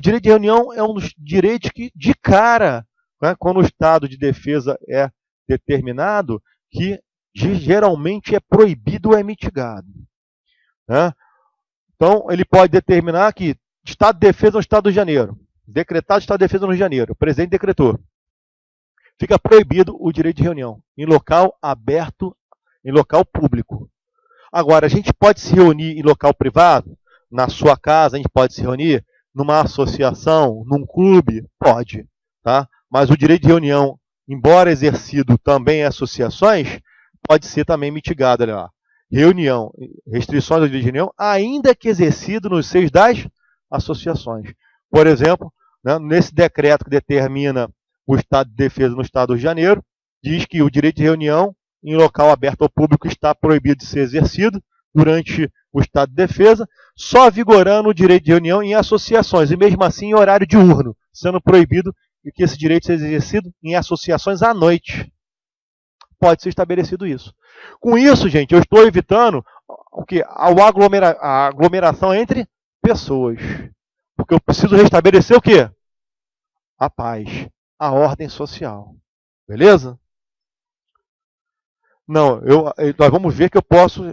direito de reunião é um dos direitos que, de cara, né, quando o estado de defesa é determinado, que geralmente é proibido ou é mitigado. Né? Então, ele pode determinar que estado de defesa no estado do Rio de Janeiro, decretado estado de defesa no Rio de Janeiro, o presidente decretou. Fica proibido o direito de reunião em local aberto, em local público. Agora, a gente pode se reunir em local privado, na sua casa, a gente pode se reunir numa associação, num clube, pode, tá? Mas o direito de reunião, embora exercido também em associações, pode ser também mitigado, olha lá. Reunião, restrições ao direito de reunião, ainda que exercido nos seios das associações. Por exemplo, né, nesse decreto que determina o estado de defesa no estado do Rio de Janeiro, diz que o direito de reunião em local aberto ao público está proibido de ser exercido durante o estado de defesa, só vigorando o direito de reunião em associações, e mesmo assim em horário diurno, sendo proibido que esse direito seja exercido em associações à noite. Pode ser estabelecido isso. Com isso, gente, eu estou evitando o quê? A aglomeração entre pessoas. Porque eu preciso restabelecer o quê? A paz, a ordem social. Beleza? Não, nós vamos ver que eu posso,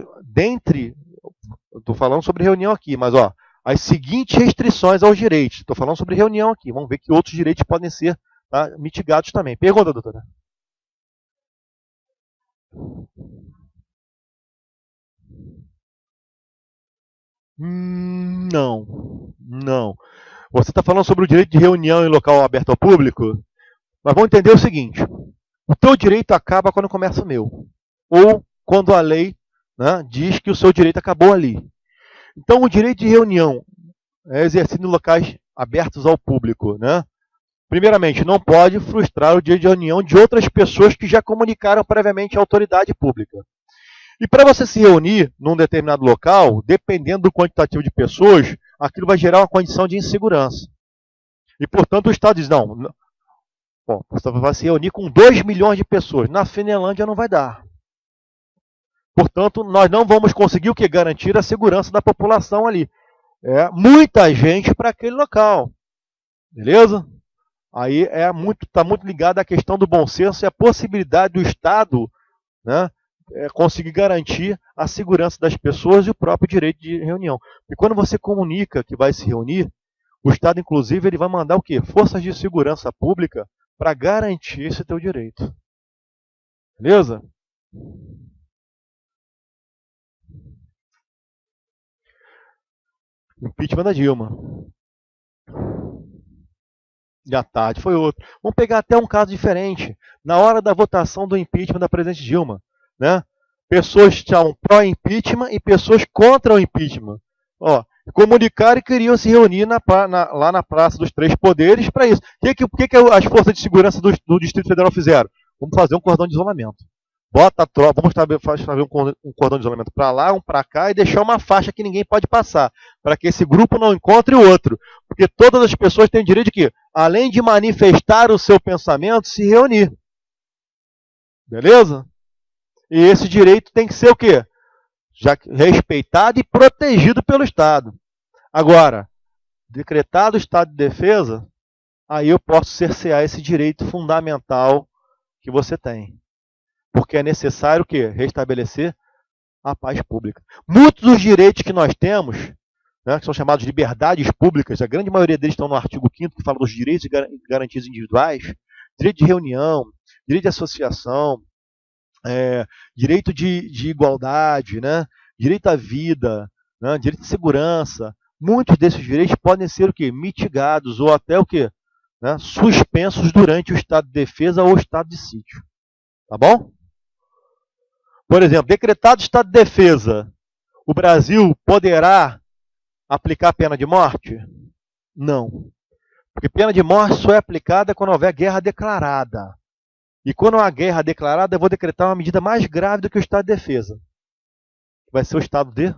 estou falando sobre reunião aqui, mas ó, as seguintes restrições aos direitos. Estou falando sobre reunião aqui. Vamos ver que outros direitos podem ser, tá, mitigados também. Pergunta, doutora? Não, não. Você está falando sobre o direito de reunião em local aberto ao público? Mas vamos entender o seguinte: o teu direito acaba quando começa o meu. Ou quando a lei, né, diz que o seu direito acabou ali. Então, o direito de reunião é exercido em locais abertos ao público. Né? Primeiramente, não pode frustrar o direito de reunião de outras pessoas que já comunicaram previamente à autoridade pública. E para você se reunir num determinado local, dependendo do quantitativo de pessoas, aquilo vai gerar uma condição de insegurança. E, portanto, o Estado diz, não, bom, você vai se reunir com 2 milhões de pessoas. Na Finlândia não vai dar. Portanto, nós não vamos conseguir o que? Garantir a segurança da população ali. É muita gente para aquele local. Beleza? Aí está muito ligado à questão do bom senso e a possibilidade do Estado, né, conseguir garantir a segurança das pessoas e o próprio direito de reunião. E quando você comunica que vai se reunir, o Estado, inclusive, ele vai mandar o quê? Forças de segurança pública para garantir esse teu direito. Beleza? Impeachment da Dilma. E à tarde foi outro. Vamos pegar até um caso diferente. Na hora da votação do impeachment da presidente Dilma, né? Pessoas estavam pró-impeachment e pessoas contra o impeachment. Ó, comunicaram e queriam se reunir lá na Praça dos Três Poderes para isso. O que as forças de segurança do Distrito Federal fizeram? Vamos fazer um cordão de isolamento. Bota a tropa, vamos fazer um cordão de isolamento para lá, um para cá e deixar uma faixa que ninguém pode passar, para que esse grupo não encontre o outro. Porque todas as pessoas têm direito de quê? Além de manifestar o seu pensamento, se reunir. Beleza? E esse direito tem que ser o quê? Já respeitado e protegido pelo Estado. Agora, decretado o estado de defesa, aí eu posso cercear esse direito fundamental que você tem. Porque é necessário o quê? Restabelecer a paz pública. Muitos dos direitos que nós temos, né, que são chamados de liberdades públicas, a grande maioria deles estão no artigo 5º, que fala dos direitos e garantias individuais, direito de reunião, direito de associação, direito de igualdade, né, direito à vida, né, direito de segurança. Muitos desses direitos podem ser o quê? Mitigados ou até o quê? Né, suspensos durante o estado de defesa ou o estado de sítio. Tá bom? Por exemplo, decretado estado de defesa, o Brasil poderá aplicar a pena de morte? Não. Porque pena de morte só é aplicada quando houver guerra declarada. E quando há guerra declarada, eu vou decretar uma medida mais grave do que o estado de defesa. Vai ser o estado de...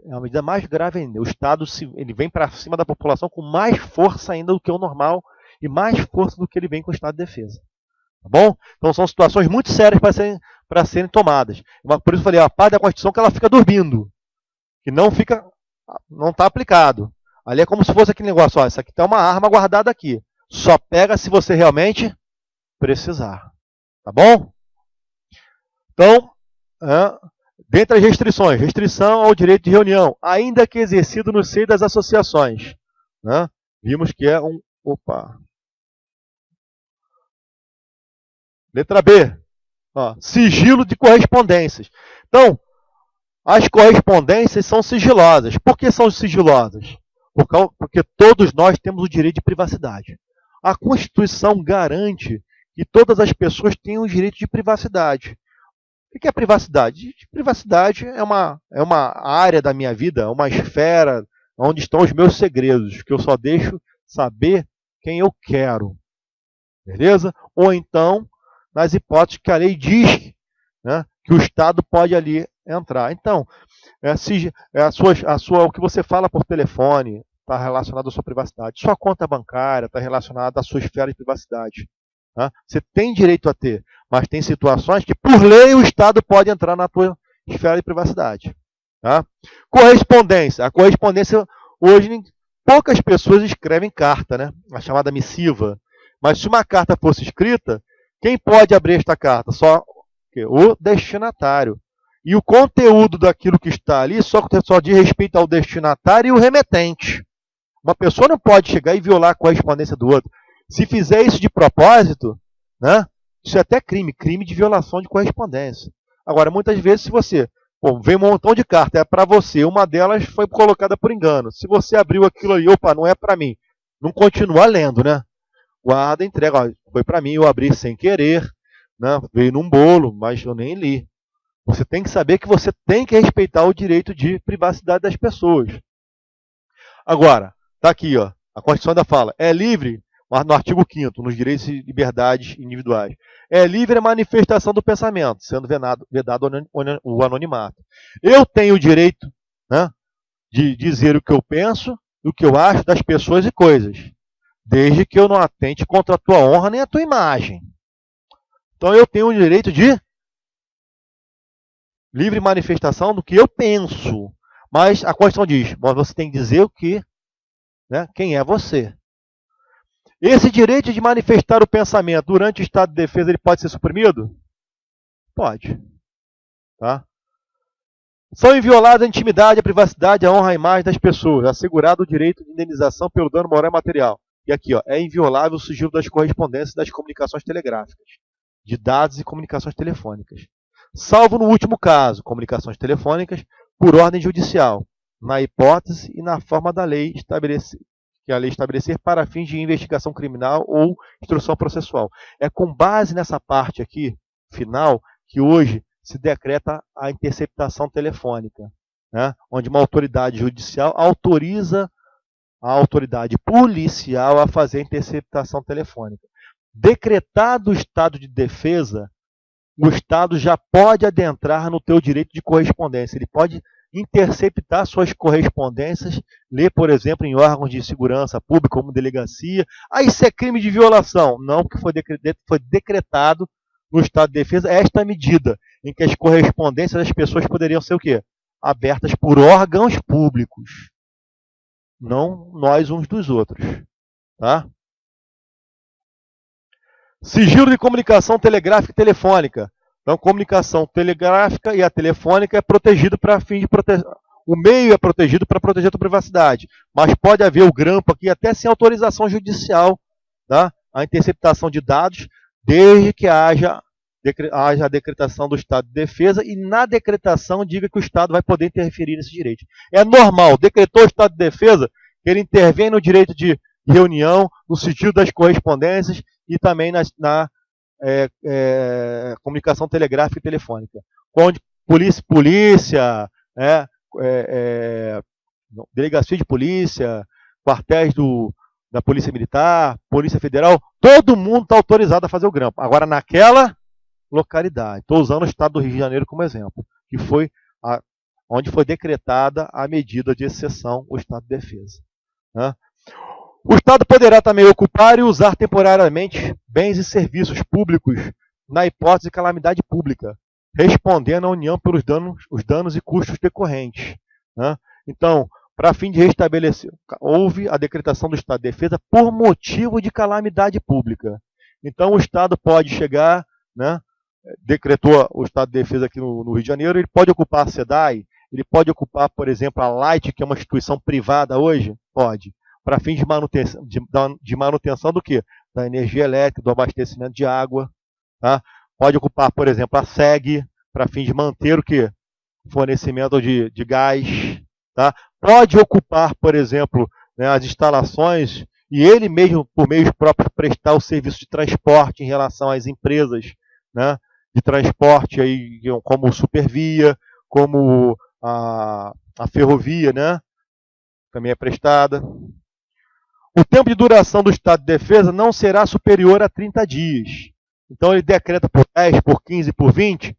É uma medida mais grave ainda. O Estado ele vem para cima da população com mais força ainda do que o normal e mais força do que ele vem com o estado de defesa. Tá bom? Então são situações muito sérias para serem tomadas. Por isso eu falei, a parte da Constituição que ela fica dormindo. Que não está aplicado. Ali é como se fosse aquele negócio, ó, isso aqui tá uma arma guardada aqui. Só pega se você realmente precisar. Tá bom? Então, dentre as restrições, restrição ao direito de reunião, ainda que exercido no seio das associações. Né? Vimos que é um... Opa! Letra B. Sigilo de correspondências. Então, as correspondências são sigilosas. Por que são sigilosas? Porque todos nós temos o direito de privacidade. A Constituição garante que todas as pessoas têm o direito de privacidade. O que é privacidade? Privacidade é uma área da minha vida, uma esfera onde estão os meus segredos, que eu só deixo saber quem eu quero. Beleza? Ou então, nas hipóteses que a lei diz, né, que o Estado pode ali entrar. Então, o que você fala por telefone está relacionado à sua privacidade. Sua conta bancária está relacionada à sua esfera de privacidade. Tá? Você tem direito a ter, mas tem situações que, por lei, o Estado pode entrar na tua esfera de privacidade. Tá? Correspondência. A correspondência, hoje, poucas pessoas escrevem carta, né? A chamada missiva. Mas se uma carta fosse escrita, quem pode abrir esta carta? Só o destinatário. E o conteúdo daquilo que está ali só diz respeito ao destinatário e o remetente. Uma pessoa não pode chegar e violar a correspondência do outro. Se fizer isso de propósito, né, isso é até crime de violação de correspondência. Agora, muitas vezes, se você vem um montão de cartas, é para você, uma delas foi colocada por engano. Se você abriu aquilo ali, opa, não é para mim, não continua lendo, né? Guarda, entrega, ó, foi para mim, eu abri sem querer, né, veio num bolo, mas eu nem li. Você tem que saber que você tem que respeitar o direito de privacidade das pessoas. Agora, está aqui, ó, a Constituição ainda fala, é livre, no artigo 5º, nos direitos e liberdades individuais, é livre a manifestação do pensamento, sendo vedado o anonimato. Eu tenho o direito, né, de dizer o que eu penso, o que eu acho das pessoas e coisas, desde que eu não atente contra a tua honra nem a tua imagem. Então eu tenho o direito de livre manifestação do que eu penso. Mas a Constituição diz, você tem que dizer o que, né, quem é você. Esse direito de manifestar o pensamento durante o estado de defesa, ele pode ser suprimido? Pode. Tá? São invioladas a intimidade, a privacidade, a honra e a imagem das pessoas, assegurado o direito de indenização pelo dano moral e material. E aqui, ó, é inviolável o sigilo das correspondências e das comunicações telegráficas, de dados e comunicações telefônicas. Salvo no último caso, comunicações telefônicas por ordem judicial, na hipótese e na forma da lei que a lei estabelecer para fins de investigação criminal ou instrução processual. É com base nessa parte aqui, final, que hoje se decreta a interceptação telefônica, né, onde uma autoridade judicial autoriza a autoridade policial a fazer a interceptação telefônica. Decretado o estado de defesa, o Estado já pode adentrar no teu direito de correspondência. Ele pode interceptar suas correspondências, ler, por exemplo, em órgãos de segurança pública, como delegacia. Isso é crime de violação. Não, porque foi decretado no estado de defesa esta medida, em que as correspondências das pessoas poderiam ser o quê? Abertas por órgãos públicos. Não nós uns dos outros. Tá? Sigilo de comunicação telegráfica e telefônica. Então, comunicação telegráfica e a telefônica é protegido para fim de proteger. O meio é protegido para proteger a tua privacidade. Mas pode haver o grampo aqui até sem autorização judicial, tá? A interceptação de dados, desde que haja a decretação do estado de defesa e na decretação diga que o Estado vai poder interferir nesse direito. É normal, decretou o estado de defesa, ele intervém no direito de reunião, no sigilo das correspondências e também na comunicação telegráfica e telefônica. Onde polícia, delegacia de polícia, quartéis da Polícia Militar, Polícia Federal, todo mundo está autorizado a fazer o grampo. Agora, naquela localidade, estou usando o estado do Rio de Janeiro como exemplo, que foi onde foi decretada a medida de exceção, o estado de defesa. Né? O Estado poderá também ocupar e usar temporariamente bens e serviços públicos na hipótese de calamidade pública, respondendo à União pelos danos e custos decorrentes. Né? Então, para fim de restabelecer, houve a decretação do estado de defesa por motivo de calamidade pública. Então o Estado pode chegar, né, decretou o estado de defesa aqui no Rio de Janeiro, ele pode ocupar a SEDAI, ele pode ocupar, por exemplo, a Light, que é uma instituição privada hoje? Pode. Para fins de manutenção do quê? Da energia elétrica, do abastecimento de água. Tá? Pode ocupar, por exemplo, a SEG, para fins de manter o quê? Fornecimento de gás. Tá? Pode ocupar, por exemplo, né, as instalações, e ele mesmo, por meios próprios, prestar o serviço de transporte em relação às empresas, né, de transporte, aí, como Supervia, como a ferrovia, né, também é prestada. O tempo de duração do estado de defesa não será superior a 30 dias. Então ele decreta por 10, por 15, por 20,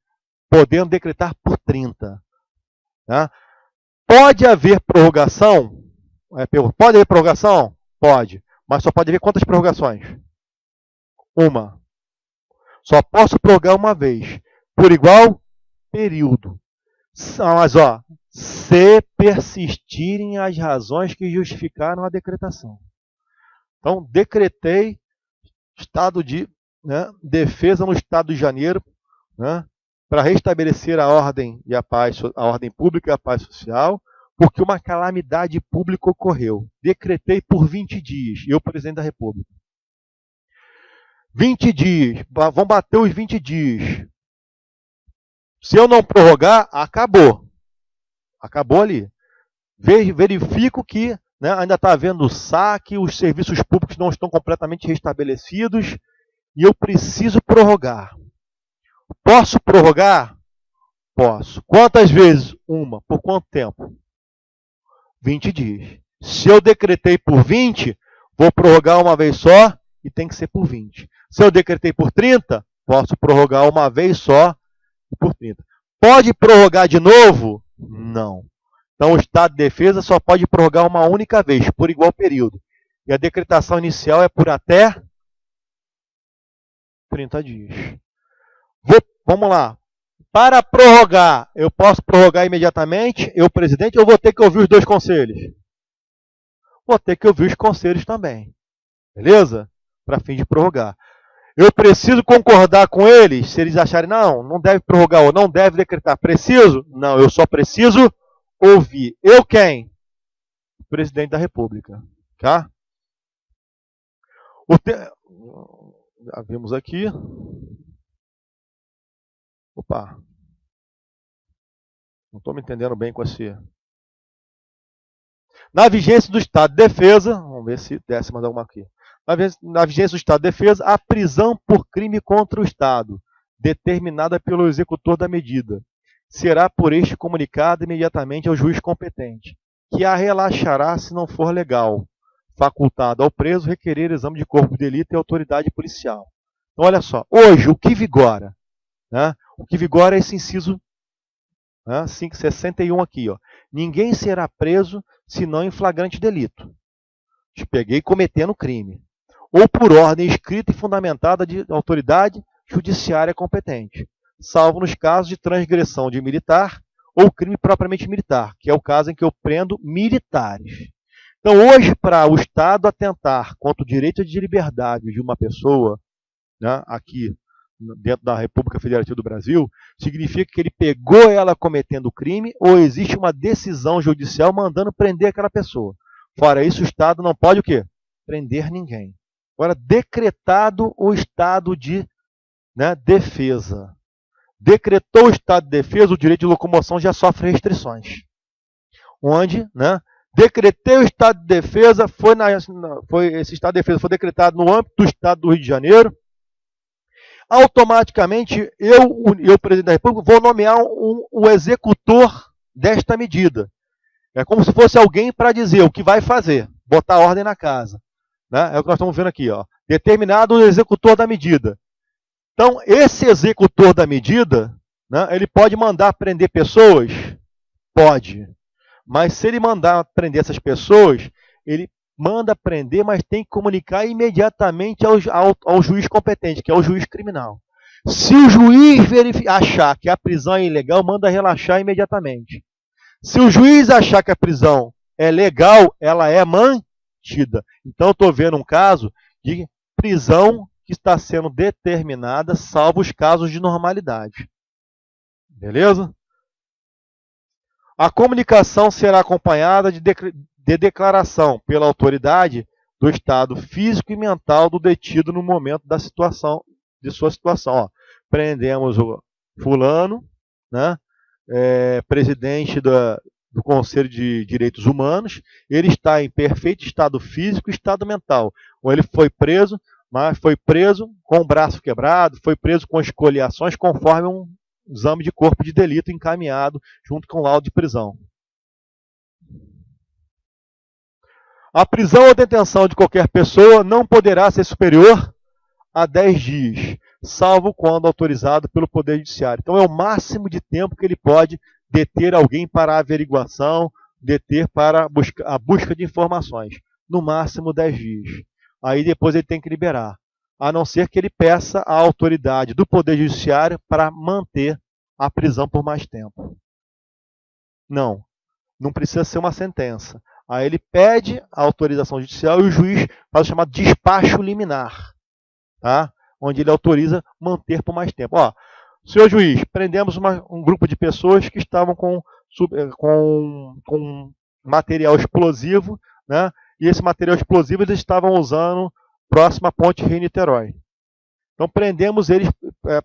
podendo decretar por 30. Tá? Pode haver prorrogação? Pode haver prorrogação? Pode. Mas só pode haver quantas prorrogações? Uma. Só posso prorrogar uma vez. Por igual período. Mas, ó, se persistirem as razões que justificaram a decretação. Então, decretei estado de defesa no estado de Janeiro, né, para restabelecer a ordem e a paz, a ordem pública e a paz social, porque uma calamidade pública ocorreu. Decretei por 20 dias, eu, presidente da República. 20 dias, vão bater os 20 dias. Se eu não prorrogar, acabou. Acabou ali. Verifico que, né, ainda está havendo saque, os serviços públicos não estão completamente restabelecidos e eu preciso prorrogar. Posso prorrogar? Posso. Quantas vezes? Uma. Por quanto tempo? 20 dias. Se eu decretei por 20, vou prorrogar uma vez só e tem que ser por 20. Se eu decretei por 30, posso prorrogar uma vez só e por 30. Pode prorrogar de novo? Não. Então o estado de defesa só pode prorrogar uma única vez, por igual período. E a decretação inicial é por até 30 dias. Vamos lá. Para prorrogar, eu posso prorrogar imediatamente, eu, presidente, ou vou ter que ouvir os dois conselhos? Vou ter que ouvir os conselhos também. Beleza? Para fim de prorrogar. Eu preciso concordar com eles, se eles acharem, não deve prorrogar ou não deve decretar. Preciso? Não, eu só preciso ouvir. Eu quem? O presidente da República. Tá? Já vimos aqui. Opa. Não estou me entendendo bem com esse. Na vigência do estado de defesa, vamos ver se desce mais alguma aqui. Na vigência do estado de defesa, a prisão por crime contra o Estado, determinada pelo executor da medida, será por este comunicado imediatamente ao juiz competente, que a relaxará se não for legal, facultado ao preso requerer exame de corpo de delito e autoridade policial. Então, olha só, hoje, o que vigora? Né? O que vigora é esse inciso 561 aqui. Ó. Ninguém será preso senão em flagrante delito. Te peguei cometendo crime. Ou por ordem escrita e fundamentada de autoridade judiciária competente, salvo nos casos de transgressão de militar ou crime propriamente militar, que é o caso em que eu prendo militares. Então, hoje, para o Estado atentar contra o direito de liberdade de uma pessoa, né, aqui dentro da República Federativa do Brasil, significa que ele pegou ela cometendo crime ou existe uma decisão judicial mandando prender aquela pessoa. Fora isso, o Estado não pode o quê? Prender ninguém. Agora, decretado o estado de defesa. Decretou o estado de defesa, o direito de locomoção já sofre restrições. Onde, decretei o estado de defesa, esse estado de defesa foi decretado no âmbito do estado do Rio de Janeiro. Automaticamente, eu, presidente da República, vou nomear o executor desta medida. É como se fosse alguém para dizer o que vai fazer, botar ordem na casa. É o que nós estamos vendo aqui. Ó. Determinado o executor da medida. Então, esse executor da medida, ele pode mandar prender pessoas? Pode. Mas se ele mandar prender essas pessoas, ele manda prender, mas tem que comunicar imediatamente ao juiz competente, que é o juiz criminal. Se o juiz achar que a prisão é ilegal, manda relaxar imediatamente. Se o juiz achar que a prisão é legal, ela é mantida. Então, eu estou vendo um caso de prisão que está sendo determinada, salvo os casos de normalidade. Beleza? A comunicação será acompanhada de declaração pela autoridade do estado físico e mental do detido no momento da situação, de sua situação. Ó, prendemos o fulano, né, presidente do Conselho de Direitos Humanos, ele está em perfeito estado físico e estado mental. Ou ele foi preso, mas foi preso com o braço quebrado, foi preso com escoliações conforme um exame de corpo de delito encaminhado junto com o laudo de prisão. A prisão ou detenção de qualquer pessoa não poderá ser superior a 10 dias, salvo quando autorizado pelo Poder Judiciário. Então é o máximo de tempo que ele pode deter alguém para a averiguação, deter para a busca de informações. No máximo 10 dias. Aí depois ele tem que liberar. A não ser que ele peça à autoridade do Poder Judiciário para manter a prisão por mais tempo. Não precisa ser uma sentença. Aí ele pede a autorização judicial e o juiz faz o chamado despacho liminar, tá? Onde ele autoriza manter por mais tempo. Ó, senhor juiz, prendemos um grupo de pessoas que estavam com material explosivo, né? E esse material explosivo eles estavam usando próximo à ponte Rio-Niterói. Então prendemos eles,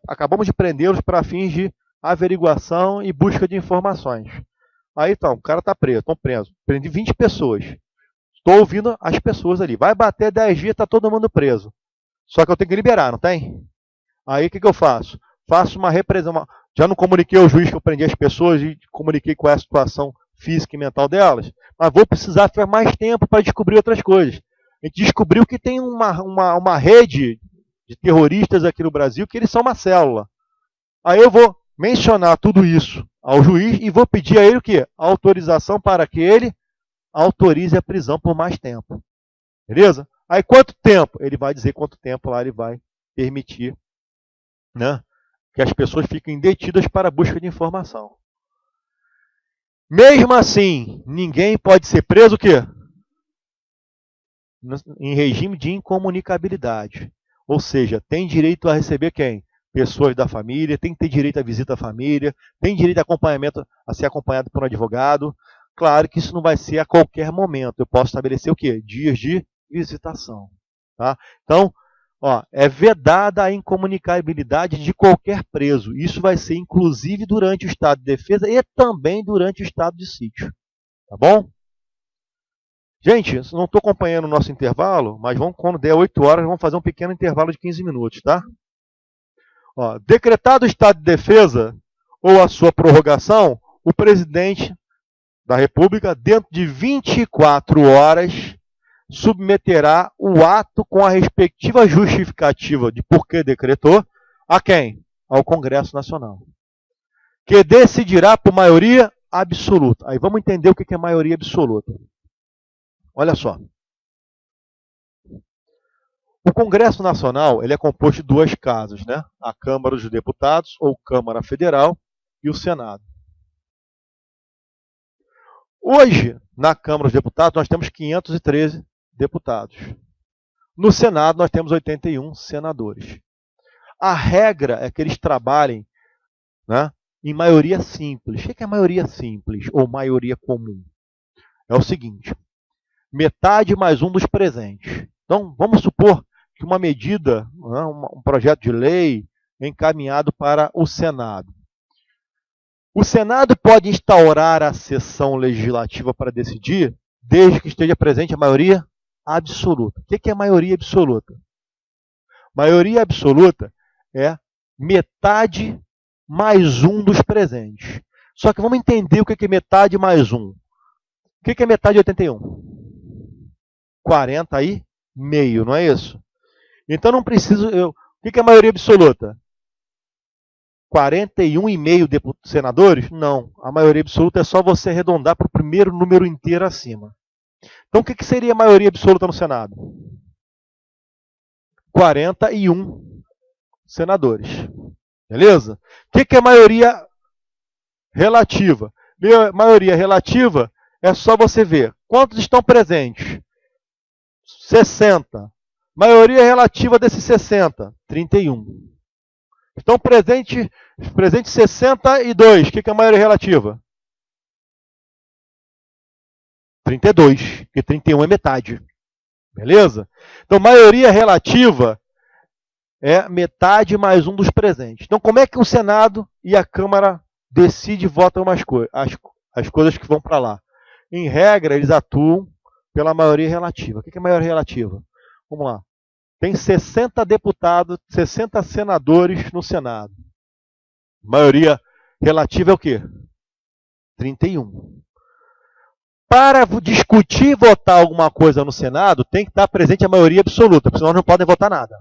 acabamos de prendê-los para fins de averiguação e busca de informações. Aí então, o cara está preso, estão presos. Prendi 20 pessoas. Estou ouvindo as pessoas ali. Vai bater 10 dias, está todo mundo preso. Só que eu tenho que liberar, não tem? Aí o que eu faço? Faço uma representação. Já não comuniquei ao juiz que eu prendi as pessoas e comuniquei qual é a situação física e mental delas, mas vou precisar ter mais tempo para descobrir outras coisas. A gente descobriu que tem uma rede de terroristas aqui no Brasil que eles são uma célula. Aí eu vou mencionar tudo isso ao juiz e vou pedir a ele o quê? A autorização para que ele autorize a prisão por mais tempo. Beleza? Aí quanto tempo? Ele vai dizer quanto tempo lá ele vai permitir, né, que as pessoas fiquem detidas para a busca de informação. Mesmo assim, ninguém pode ser preso o quê? Em regime de incomunicabilidade. Ou seja, tem direito a receber quem? Pessoas da família, tem que ter direito à visita à família, tem direito a acompanhamento, a ser acompanhado por um advogado. Claro que isso não vai ser a qualquer momento. Eu posso estabelecer o quê? Dias de visitação. Tá? Então, ó, é vedada a incomunicabilidade de qualquer preso. Isso vai ser inclusive durante o estado de defesa e também durante o estado de sítio. Tá bom? Gente, não estou acompanhando o nosso intervalo, mas quando der 8 horas, vamos fazer um pequeno intervalo de 15 minutos, tá? Ó, decretado o estado de defesa ou a sua prorrogação, o presidente da República, dentro de 24 horas, submeterá o ato com a respectiva justificativa de por que decretou a quem? Ao Congresso Nacional, que decidirá por maioria absoluta. Aí vamos entender o que é maioria absoluta. Olha só. O Congresso Nacional ele é composto de duas casas, né? A Câmara dos Deputados, ou Câmara Federal, e o Senado. Hoje, na Câmara dos Deputados, nós temos 513 deputados. No Senado, nós temos 81 senadores. A regra é que eles trabalhem, né, em maioria simples. O que é maioria simples ou maioria comum? É o seguinte: metade mais um dos presentes. Então, vamos supor que uma medida, né, um projeto de lei é encaminhado para o Senado. O Senado pode instaurar a sessão legislativa para decidir, desde que esteja presente a maioria absoluta. O que é maioria absoluta? Maioria absoluta é metade mais um dos presentes. Só que vamos entender o que é metade mais um. O que é metade de 81? 40 aí, meio, não é isso? Então não preciso... o que é maioria absoluta? 41,5 senadores? Não. A maioria absoluta é só você arredondar para o primeiro número inteiro acima. Então o que seria a maioria absoluta no Senado? 41 senadores. Beleza? O que é maioria relativa? Maioria relativa É só você ver. Quantos estão presentes? 60. Maioria relativa desses 60? 31. Estão presentes 62. O que é a maioria relativa? 32, porque 31 é metade. Beleza? Então, maioria relativa é metade mais um dos presentes. Então, como é que o Senado e a Câmara decidem e votam as coisas que vão para lá? Em regra, eles atuam pela maioria relativa. O que é maioria relativa? Vamos lá. Tem 60 deputados, 60 senadores no Senado. Maioria relativa é o quê? 31. Para discutir e votar alguma coisa no Senado, tem que estar presente a maioria absoluta, porque senão não podem votar nada.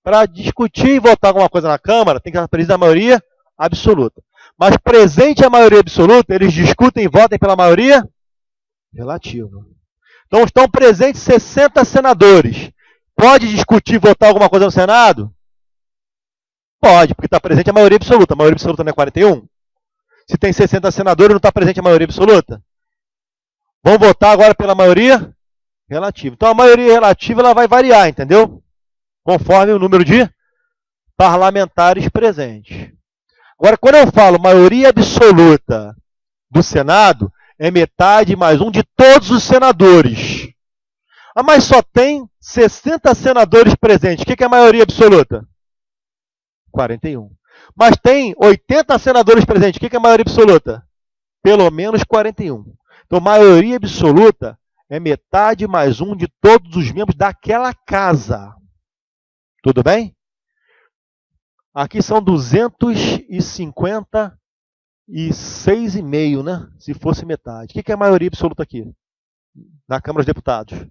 Para discutir e votar alguma coisa na Câmara, tem que estar presente a maioria absoluta. Mas presente a maioria absoluta, eles discutem e votam pela maioria relativa. Então estão presentes 60 senadores. Pode discutir e votar alguma coisa no Senado? Pode, porque está presente a maioria absoluta. A maioria absoluta não é 41? Se tem 60 senadores, não está presente a maioria absoluta? Vamos votar agora pela maioria relativa. Então a maioria relativa ela vai variar, entendeu? Conforme o número de parlamentares presentes. Agora, quando eu falo maioria absoluta do Senado, é metade mais um de todos os senadores. Ah, mas só tem 60 senadores presentes. O que é a maioria absoluta? 41. Mas tem 80 senadores presentes. O que é a maioria absoluta? Pelo menos 41. Então, maioria absoluta é metade mais um de todos os membros daquela casa. Tudo bem? Aqui são 256,5, né? Se fosse metade. O que é a maioria absoluta aqui? Na Câmara dos Deputados?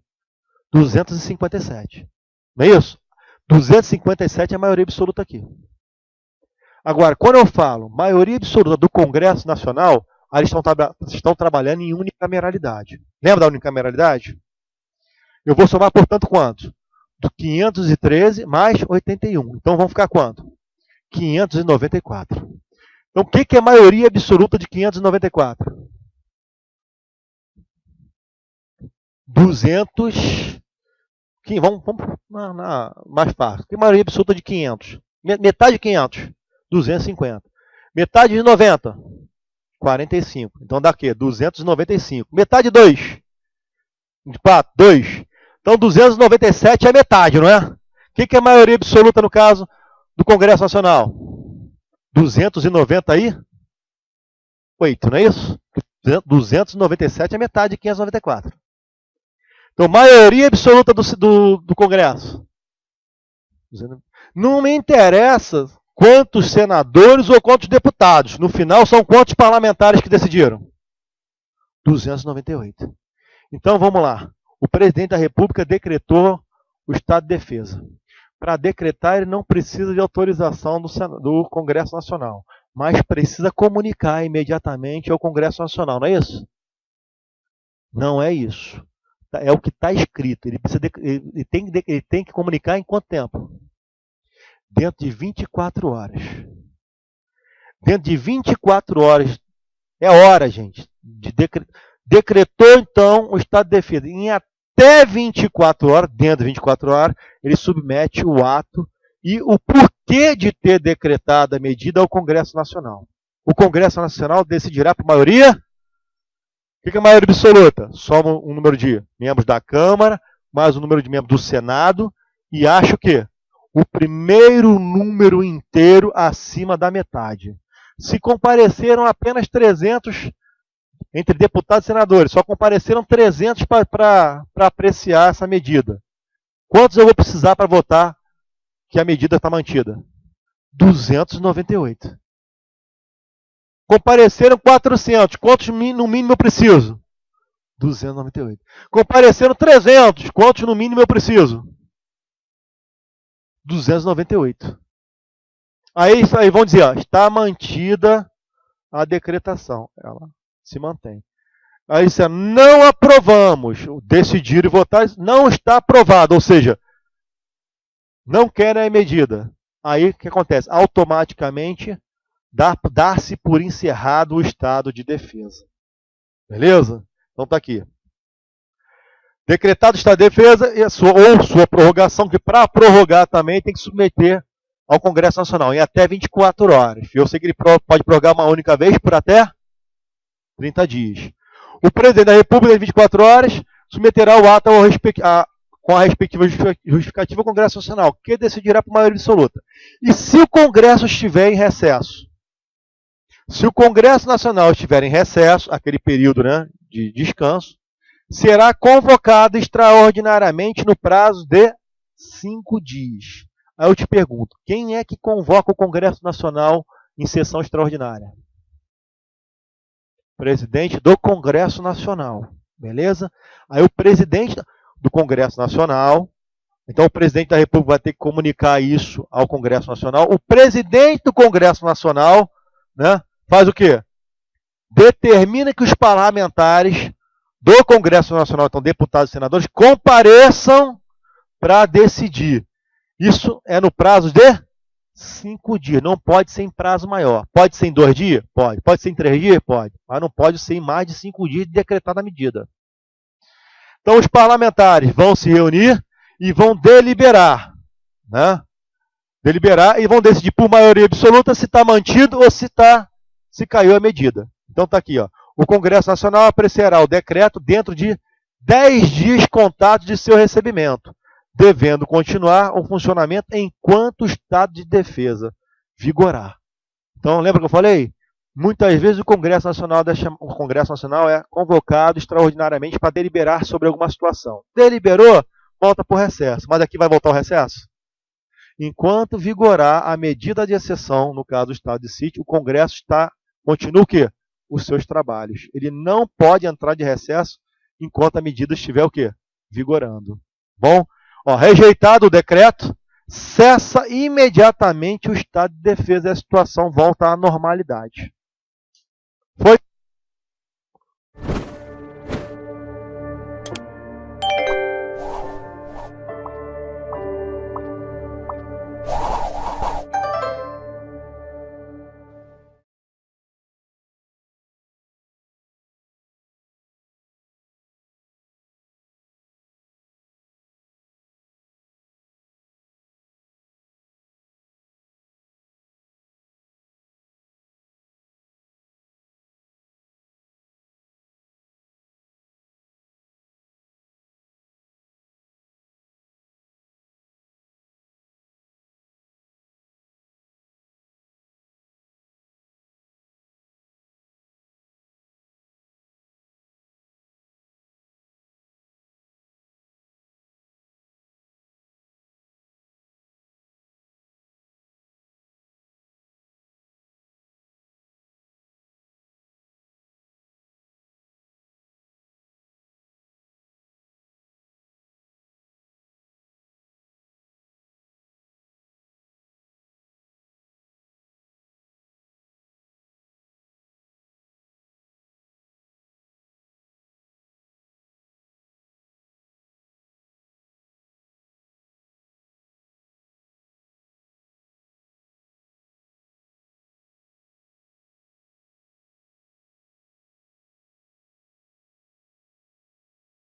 257. Não é isso? 257 é a maioria absoluta aqui. Agora, quando eu falo maioria absoluta do Congresso Nacional, aí eles estão trabalhando em unicameralidade. Lembra da unicameralidade? Eu vou somar, portanto, quanto? Do 513 mais 81. Então, vão ficar quanto? 594. Então, o que é a maioria absoluta de 594? 200. Vamos mais fácil. Que maioria absoluta de 500? Metade de 500? 250. Metade de 90? 45. Então dá o quê? 295. Metade de 2? De 4? 2. Então 297 é metade, não é? O que é a maioria absoluta no caso do Congresso Nacional? 298, não é isso? 297 é metade de 594. Então, maioria absoluta do Congresso. Não me interessa quantos senadores ou quantos deputados. No final, são quantos parlamentares que decidiram? 298. Então, vamos lá. O presidente da República decretou o estado de defesa. Para decretar, ele não precisa de autorização do Congresso Nacional, mas precisa comunicar imediatamente ao Congresso Nacional, não é isso? Não é isso. É o que está escrito. Ele tem que comunicar em quanto tempo? Dentro de 24 horas. Dentro de 24 horas, é hora, gente. Decretou, então, o estado de defesa. Em até 24 horas, dentro de 24 horas, ele submete o ato e o porquê de ter decretado a medida ao Congresso Nacional. O Congresso Nacional decidirá por maioria. O que é a maioria absoluta? Soma um número de membros da Câmara, mais um número de membros do Senado, e acha o quê? O primeiro número inteiro acima da metade. Se compareceram apenas 300, entre deputados e senadores, só compareceram 300 para apreciar essa medida. Quantos eu vou precisar para votar que a medida está mantida? 298. Compareceram 400. Quantos no mínimo eu preciso? 298. Compareceram 300. Quantos no mínimo eu preciso? 298. Aí vão dizer, ó, está mantida a decretação. Ela se mantém. Aí isso não aprovamos. Decidir e votar não está aprovado. Ou seja, não querem a medida. Aí o que acontece? Automaticamente dá-se por encerrado o estado de defesa. Beleza? Então está aqui. Decretado estado de defesa ou sua prorrogação, que para prorrogar também tem que submeter ao Congresso Nacional em até 24 horas. Eu sei que ele pode prorrogar uma única vez por até 30 dias. O presidente da República, em 24 horas, submeterá o ato com a respectiva justificativa ao Congresso Nacional, que decidirá por maioria absoluta. E se o Congresso estiver em recesso? Se o Congresso Nacional estiver em recesso, aquele período, né, de descanso, será convocado extraordinariamente no prazo de 5 dias. Aí eu te pergunto, quem é que convoca o Congresso Nacional em sessão extraordinária? Presidente do Congresso Nacional, beleza? Aí o presidente do Congresso Nacional, então o presidente da República vai ter que comunicar isso ao Congresso Nacional. O presidente do Congresso Nacional, né, faz o quê? Determina que os parlamentares do Congresso Nacional, então deputados e senadores, compareçam para decidir. Isso é no prazo de 5 dias, não pode ser em prazo maior. Pode ser em 2 dias? Pode. Pode ser em 3 dias? Pode. Mas não pode ser em mais de 5 dias de decretada a medida. Então os parlamentares vão se reunir e vão deliberar, né? Deliberar e vão decidir por maioria absoluta se está mantido ou se caiu a medida. Então está aqui, ó. O Congresso Nacional apreciará o decreto dentro de 10 dias contados de seu recebimento, devendo continuar o funcionamento enquanto o estado de defesa vigorar. Então, lembra que eu falei? Muitas vezes o Congresso Nacional é convocado extraordinariamente para deliberar sobre alguma situação. Deliberou, volta para o recesso. Mas aqui vai voltar ao recesso? Enquanto vigorar a medida de exceção, no caso do estado de sítio, o Congresso continua o quê? Os seus trabalhos. Ele não pode entrar de recesso enquanto a medida estiver o quê? Vigorando. Bom, ó, rejeitado o decreto, cessa imediatamente o estado de defesa e a situação volta à normalidade. Foi?